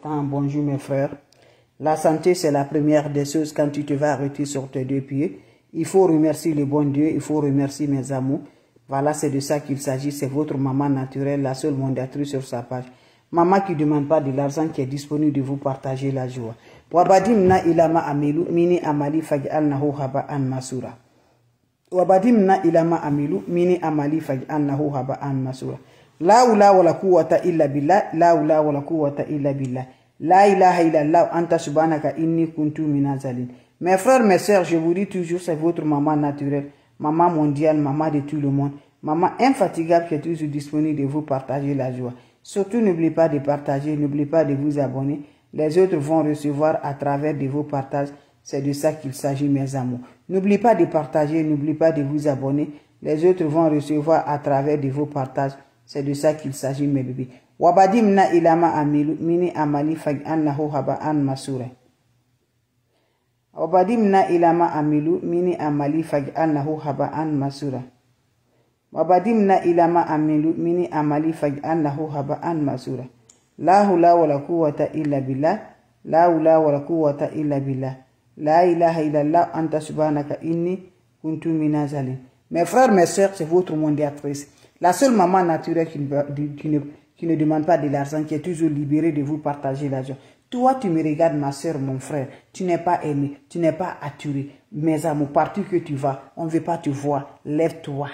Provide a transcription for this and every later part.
Bonjour mes frères. La santé, c'est la première des choses quand tu te vas arrêter sur tes deux pieds. Il faut remercier le bon Dieu, il faut remercier mes amours. Voilà, c'est de ça qu'il s'agit. C'est votre maman naturelle, la seule mondatrice sur sa page. Maman qui ne demande pas de l'argent, qui est disponible de vous partager la joie. Wabadimna ilama amilu mini amali faj'alnahu haba'an masura. Wabadimna ilama amilu mini amali faj'alnahu haba'an masura. La ula wala quwwata illa billah, la ula wala quwwata illa billah. La ilaha illallah anta subhanaka inni kuntu minazalin. Mes frères, mes sœurs, je vous dis toujours, c'est votre maman naturelle, maman mondiale, maman de tout le monde, maman infatigable qui est toujours disponible de vous partager la joie. Surtout, n'oubliez pas de partager, n'oubliez pas de vous abonner. Les autres vont recevoir à travers de vos partages. C'est de ça qu'il s'agit, mes amours. N'oubliez pas de partager, n'oubliez pas de vous abonner. Les autres vont recevoir à travers de vos partages. C'est de ça qu'il s'agit, mes bébés. Wabadimna ilama amilu mini amali faj'alnahu haba'an masura. Wabadimna ilama amilu mini amali faj'alnahu haba'an masura. Wabadimna ilama amilu mini amali faj'alnahu haba'an masura. La hula wala quwwata illa billah. La hula wala quwwata illa billah. La ilaha illallah anta subhanaka inni kuntu minazalin. Mes frères, mes sœurs, c'est votre mondiatrice. La seule maman naturelle qui ne demande pas de l'argent, qui est toujours libérée de vous partager l'argent. Toi, tu me regardes, ma soeur, mon frère. Tu n'es pas aimé, tu n'es pas attiré. Mes amours, partout que tu vas, on ne veut pas te voir. Lève-toi.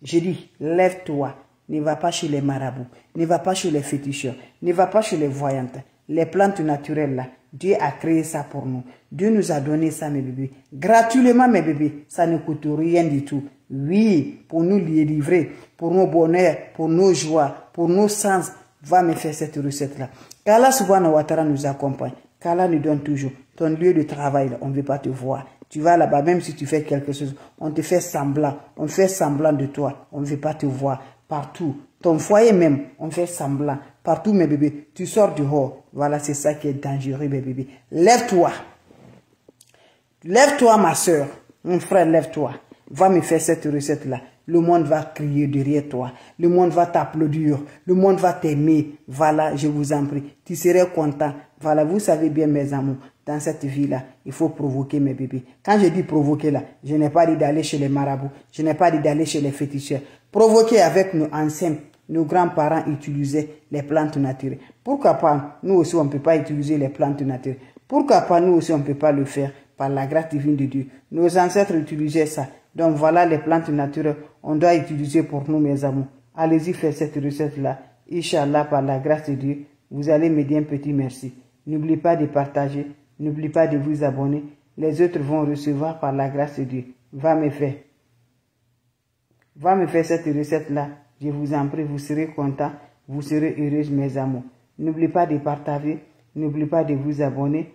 Je dis, lève-toi. Ne va pas chez les marabouts, ne va pas chez les féticheurs, ne va pas chez les voyantes. Les plantes naturelles, là, Dieu a créé ça pour nous. Dieu nous a donné ça, mes bébés. Gratuitement, mes bébés. Ça ne coûte rien du tout. Oui, pour nous délivrer, pour nos bonheurs, pour nos joies, pour nos sens, va me faire cette recette-là. Qu'Allah subhanahu wa ta'ala nous accompagne. Qu'Allah nous donne toujours. Ton lieu de travail, là, on ne veut pas te voir. Tu vas là-bas, même si tu fais quelque chose, on te fait semblant. On fait semblant de toi. On ne veut pas te voir. Partout. Ton foyer même, on fait semblant. Partout, mes bébés. Tu sors dehors. Voilà, c'est ça qui est dangereux, mes bébés. Lève-toi. Lève-toi, ma soeur. Mon frère, lève-toi. Va me faire cette recette-là. Le monde va crier derrière toi. Le monde va t'applaudir. Le monde va t'aimer. Voilà, je vous en prie. Tu serais content. Voilà, vous savez bien, mes amours, dans cette vie-là, il faut provoquer, mes bébés. Quand je dis provoquer, là, je n'ai pas dit d'aller chez les marabouts. Je n'ai pas dit d'aller chez les féticheurs. Provoquer avec nos anciens, nos grands-parents utilisaient les plantes naturelles. Pourquoi pas, nous aussi, on ne peut pas utiliser les plantes naturelles? Pourquoi pas, nous aussi, on ne peut pas le faire par la grâce divine de Dieu? Nos ancêtres utilisaient ça. Donc voilà les plantes naturelles, on doit utiliser pour nous, mes amours. Allez-y faire cette recette-là. Inch'Allah, par la grâce de Dieu, vous allez me dire un petit merci. N'oubliez pas de partager, n'oubliez pas de vous abonner. Les autres vont recevoir par la grâce de Dieu. Va me faire cette recette-là. Je vous en prie, vous serez contents, vous serez heureux, mes amours. N'oubliez pas de partager, n'oubliez pas de vous abonner.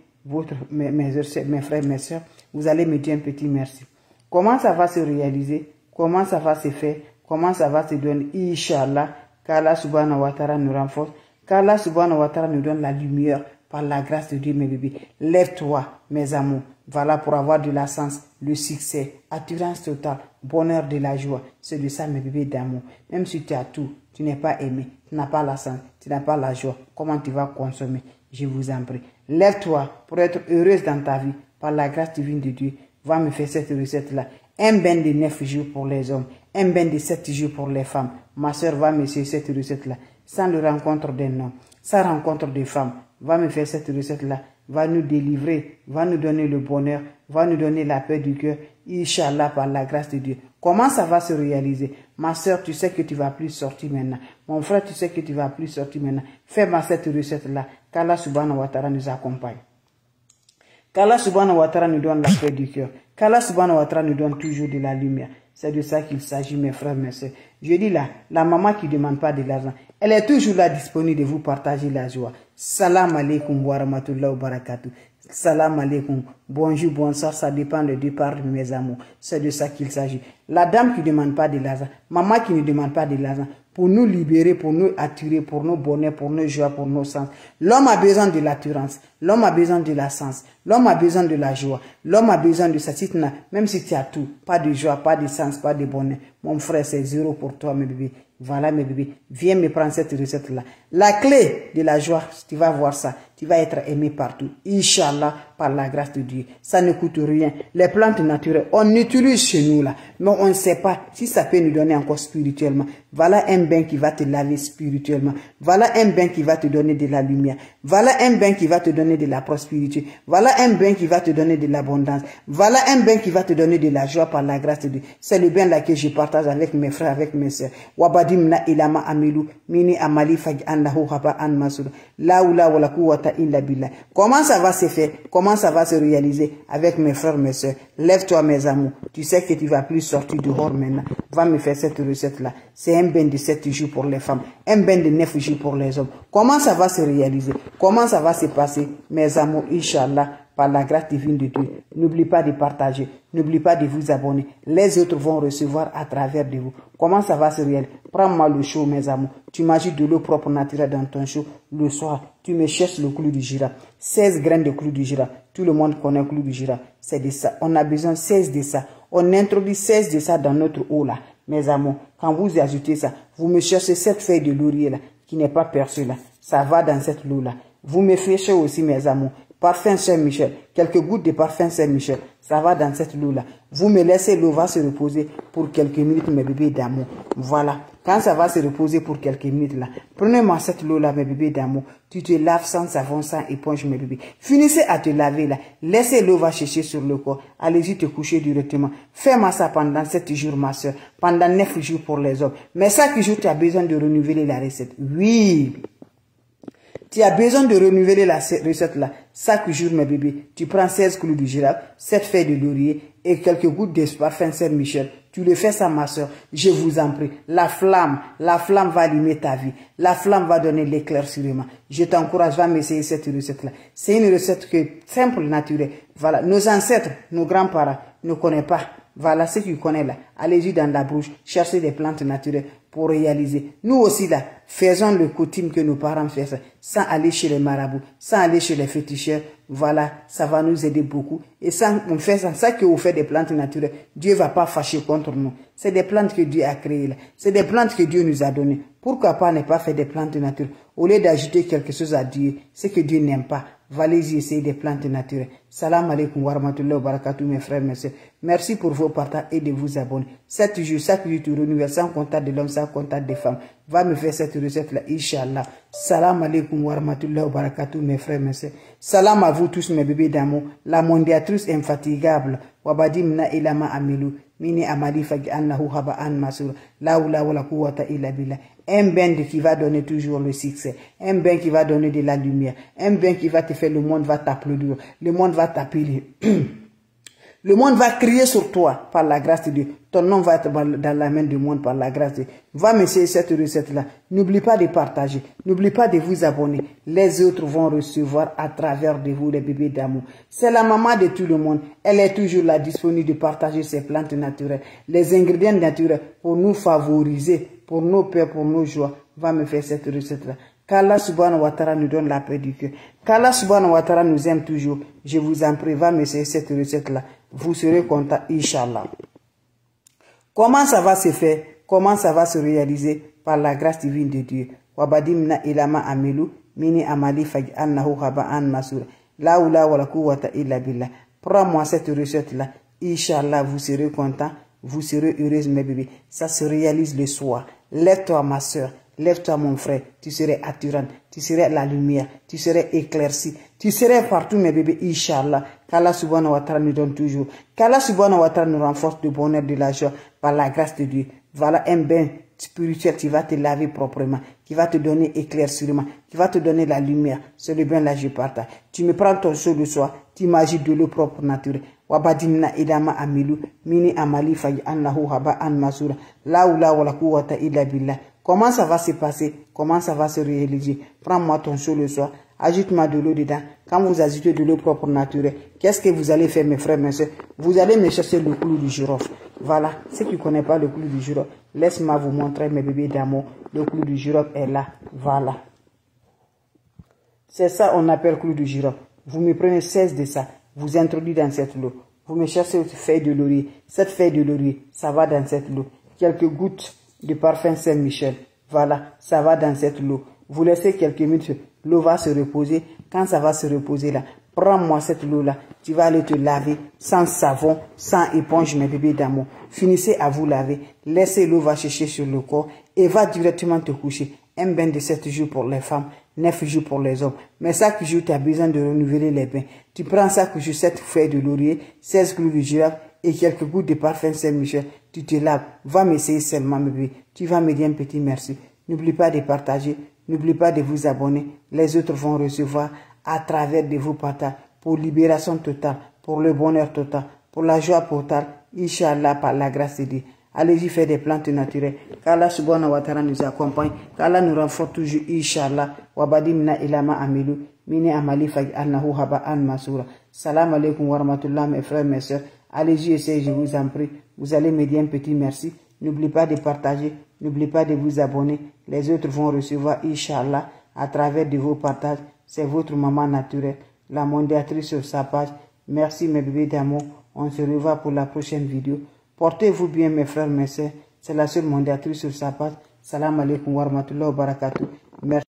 Mes frères, mes soeurs, vous allez me dire un petit merci. Comment ça va se réaliser? Comment ça va se faire? Comment ça va se donner? Inch'Allah, qu'Allah subhanahu wa ta'ala nous renforce, qu'Allah subhanahu wa ta'ala nous donne la lumière par la grâce de Dieu, mes bébés. Lève-toi, mes amours. Voilà pour avoir de la chance, le succès, attirance totale, bonheur de la joie. C'est de ça, mes bébés d'amour. Même si tu as tout, tu n'es pas aimé, tu n'as pas la chance, tu n'as pas la joie. Comment tu vas consommer? Je vous en prie. Lève-toi pour être heureuse dans ta vie par la grâce divine de Dieu. Va me faire cette recette-là. Un bain de 9 jours pour les hommes. Un bain de 7 jours pour les femmes. Ma soeur va me faire cette recette-là. Sans le rencontre d'un homme. Sans rencontre de femmes. Va me faire cette recette-là. Va nous délivrer. Va nous donner le bonheur. Va nous donner la paix du cœur. Inch'Allah, par la grâce de Dieu. Comment ça va se réaliser? Ma soeur, tu sais que tu vas plus sortir maintenant. Mon frère, tu sais que tu vas plus sortir maintenant. Fais-moi cette recette-là. Qu'Allah subhanahu wa ta'ala nous accompagne. Qu'Allah subhanahu wa ta'ala nous donne la paix du cœur. Qu'Allah subhanahu wa ta'ala nous donne toujours de la lumière. C'est de ça qu'il s'agit, mes frères, mes soeurs. Je dis là, la maman qui ne demande pas de l'argent, elle est toujours là disponible de vous partager la joie. Salam alaikum wa rahmatullahi wa barakatuh. Salam alaikum. Bonjour, bonsoir, ça dépend du départ de mes amours. C'est de ça qu'il s'agit. La dame qui ne demande pas de l'argent, maman qui ne demande pas de l'argent, pour nous libérer, pour nous attirer, pour nos bonheurs, pour nos joies, pour nos sens. L'homme a besoin de l'attirance, l'homme a besoin de la sens, l'homme a besoin de la joie, l'homme a besoin de sa citna, même si tu as tout, pas de joie, pas de sens, pas de bonheur. Mon frère, c'est 0 pour toi, mes bébés. Voilà, mes bébés. Viens me prendre cette recette-là. La clé de la joie, tu vas voir ça. Tu vas être aimé partout. Inch'Allah, par la grâce de Dieu. Ça ne coûte rien. Les plantes naturelles, on utilise chez nous là. Mais on ne sait pas si ça peut nous donner encore spirituellement. Voilà un bain qui va te laver spirituellement. Voilà un bain qui va te donner de la lumière. Voilà un bain qui va te donner de la prospérité. Voilà un bain qui va te donner de l'abondance. Voilà un bain qui va te donner de la joie par la grâce de Dieu. C'est le bain là que je partage avec mes frères, avec mes sœurs. Wabadimna ilama amilu mini amali faj annahu haba an masud. La oula wala quwwata illa billah. Comment ça va se faire? Comment ça va se réaliser avec mes frères, mes sœurs? Lève-toi, mes amours. Tu sais que tu vas plus sortir dehors maintenant. Va me faire cette recette-là. C'est un bain de 7 jours pour les femmes. Un bain de 9 jours pour les hommes. Comment ça va se réaliser? Comment ça va se passer, mes amours, Inch'Allah, par la grâce divine de Dieu? N'oublie pas de partager. N'oublie pas de vous abonner. Les autres vont recevoir à travers de vous. Comment ça va se réaliser? Prends-moi le chaud, mes amours. Tu m'ajoutes de l'eau propre naturelle dans ton chaud. Le soir, tu me cherches le clou du girafe. 16 graines de clou du girafe. Tout le monde connaît le clou du girafe. C'est de ça. On a besoin de 16 de ça. On introduit 16 de ça dans notre eau là. Mes amours, quand vous ajoutez ça, vous me cherchez cette feuille de laurier là, qui n'est pas percée là. Ça va dans cette eau là. Vous me fichez aussi, mes amours. Parfum Saint-Michel, quelques gouttes de parfum Saint-Michel, ça va dans cette eau là. Vous me laissez l'eau va se reposer pour quelques minutes, mes bébés d'amour. Voilà. Quand ça va se reposer pour quelques minutes là, prenez-moi cette eau là, mes bébés d'amour. Tu te laves sans savon, sans éponge, mes bébés. Finissez à te laver là. Laissez l'eau va chercher sur le corps. Allez-y te coucher directement. Fais-moi ça pendant 7 jours, ma soeur. Pendant 9 jours pour les hommes. Mais chaque jour, tu as besoin de renouveler la recette. Oui. Tu as besoin de renouveler la recette là. Chaque jour, mes bébés, tu prends 16 clous de girafe, 7 feuilles de laurier et quelques gouttes de parfum Saint-Michel. Tu le fais ça, ma soeur. Je vous en prie. La flamme va allumer ta vie. La flamme va donner l'éclaircissement. Je t'encourage à m'essayer cette recette là. C'est une recette simple, naturelle. Voilà. Nos ancêtres, nos grands-parents ne connaissent pas. Voilà ce qu'ils connaissent là. Allez-y dans la brouche, cherchez des plantes naturelles pour réaliser. Nous aussi là, faisons le coutume que nos parents faisaient, sans aller chez les marabouts, sans aller chez les féticheurs. Voilà, ça va nous aider beaucoup. Et sans on fait ça que vous faites des plantes naturelles, Dieu va pas fâcher contre nous. C'est des plantes que Dieu a créées là. C'est des plantes que Dieu nous a données. Pourquoi pas ne pas faire des plantes naturelles? Au lieu d'ajouter quelque chose à Dieu, ce que Dieu n'aime pas, allez-y essayer des plantes naturelles. Salam alaikum wa rahmatullahi wa barakatuh, mes frères, mes sœurs. Merci pour vos partages et de vous abonner. 7 jours, chaque jour, tu renouvelles sans contact de l'homme, sans contact des femmes. Va me faire cette recette-là, Inch'Allah. Salam alaikum wa rahmatullahi wa barakatuh, mes frères, mes sœurs. Salam à vous tous, mes bébés d'amour. La mondiatrice infatigable. Wabadimna ilama amilu. Mini amali fagi annahu haba an masur. La oula wala quwwata illa billah. Un bain qui va donner toujours le succès. Un bain qui va donner de la lumière. Un bain qui va te faire, le monde va t'applaudir. Le monde va t'appeler. Le monde va crier sur toi par la grâce de Dieu. Ton nom va être dans la main du monde par la grâce de Dieu. Va m'essayer cette recette-là. N'oublie pas de partager. N'oublie pas de vous abonner. Les autres vont recevoir à travers de vous les bébés d'amour. C'est la maman de tout le monde. Elle est toujours là, disponible de partager ses plantes naturelles. Les ingrédients naturels pour nous favoriser, pour nos peurs, pour nos joies. Va me faire cette recette-là. Qu'Allah subhanahu wa ta'ala nous donne la paix du cœur. Qu'Allah subhanahu wa ta'ala nous aime toujours. Je vous en prie, va m'essayer cette recette-là. Vous serez content, Inch'Allah. Comment ça va se faire? Comment ça va se réaliser? Par la grâce divine de Dieu. Wabadimna ilama amilu, mini amali faj annahu haba an masura. La oula wala quwwata illa billah. Prends-moi cette recette-là. Inch'Allah, vous serez content. Vous serez heureuse, mes bébés. Ça se réalise le soir. Lève-toi, ma soeur. Lève-toi, mon frère. Tu serais attirant. Tu serais la lumière. Tu serais éclairci. Tu serais partout, mes bébés, Inch'Allah. Qu'Allah subhanahu wa ta'ala nous donne toujours. Qu'Allah subhanahu wa ta'ala nous renforce de bonheur, de la joie, par la grâce de Dieu. Voilà un bain spirituel qui va te laver proprement, qui va te donner éclaircissement, qui va te donner la lumière. C'est le bain là, je partage. Tu me prends ton seau le soir. Tu imagines de l'eau propre naturelle. Wabadimna idama amilu, mini amali fayi annahu haba an masura. La oula wala quwwata illa billah. Comment ça va se passer? Comment ça va se réaliser? Prends-moi ton seau le soir. Ajoute-moi de l'eau dedans. Quand vous ajoutez de l'eau propre naturelle, qu'est-ce que vous allez faire, mes frères, mes soeurs? Vous allez me chercher le clou du girofle. Voilà. Ceux qui ne connaissent pas le clou du girofle, laisse-moi vous montrer, mes bébés d'amour. Le clou du girofle est là. Voilà. C'est ça on appelle clou du girofle. Vous me prenez 16 de ça. Vous introduisez dans cette eau. Vous me cherchez une feuille de laurier. Cette feuille de laurier, ça va dans cette eau. quelques gouttes de parfum Saint-Michel. Voilà, ça va dans cette eau. Vous laissez quelques minutes, l'eau va se reposer. Quand ça va se reposer là, prends-moi cette eau-là. Tu vas aller te laver sans savon, sans éponge, mes bébés d'amour. Finissez à vous laver. Laissez l'eau va chercher sur le corps et va directement te coucher. Un bain de 7 jours pour les femmes, 9 jours pour les hommes. Mais chaque jour, tu as besoin de renouveler les bains. Tu prends chaque jour 7 feuilles de laurier, 16 clous de girafe et quelques gouttes de parfum Saint-Michel. Tu te laves. Va m'essayer seulement, mes bébés. Tu vas me dire un petit merci. N'oublie pas de partager. N'oubliez pas de vous abonner. Les autres vont recevoir à travers de vos partages pour libération totale, pour le bonheur total, pour la joie totale. Inch'Allah, par la grâce de Dieu. Allez-y faire des plantes naturelles. Qu'Allah subhanahu wa ta'ala nous accompagne. Qu'Allah nous renforce toujours. Inch'Allah. Wabadi mina ilama amilu. Mine amali fag annahu haba an masura. Salam alaikum wa rahmatullah, mes frères, mes soeurs. Allez-y, essayez, je vous en prie. Vous allez me dire un petit merci. N'oubliez pas de partager. N'oubliez pas de vous abonner. Les autres vont recevoir, Inch'Allah, à travers de vos partages. C'est votre maman naturelle, la mondiatrice sur sa page. Merci mes bébés d'amour. On se revoit pour la prochaine vidéo. Portez-vous bien mes frères, mes soeurs. C'est la seule mondiatrice sur sa page. Salam alaikum wa rahmatullahi wa barakatuh. Merci.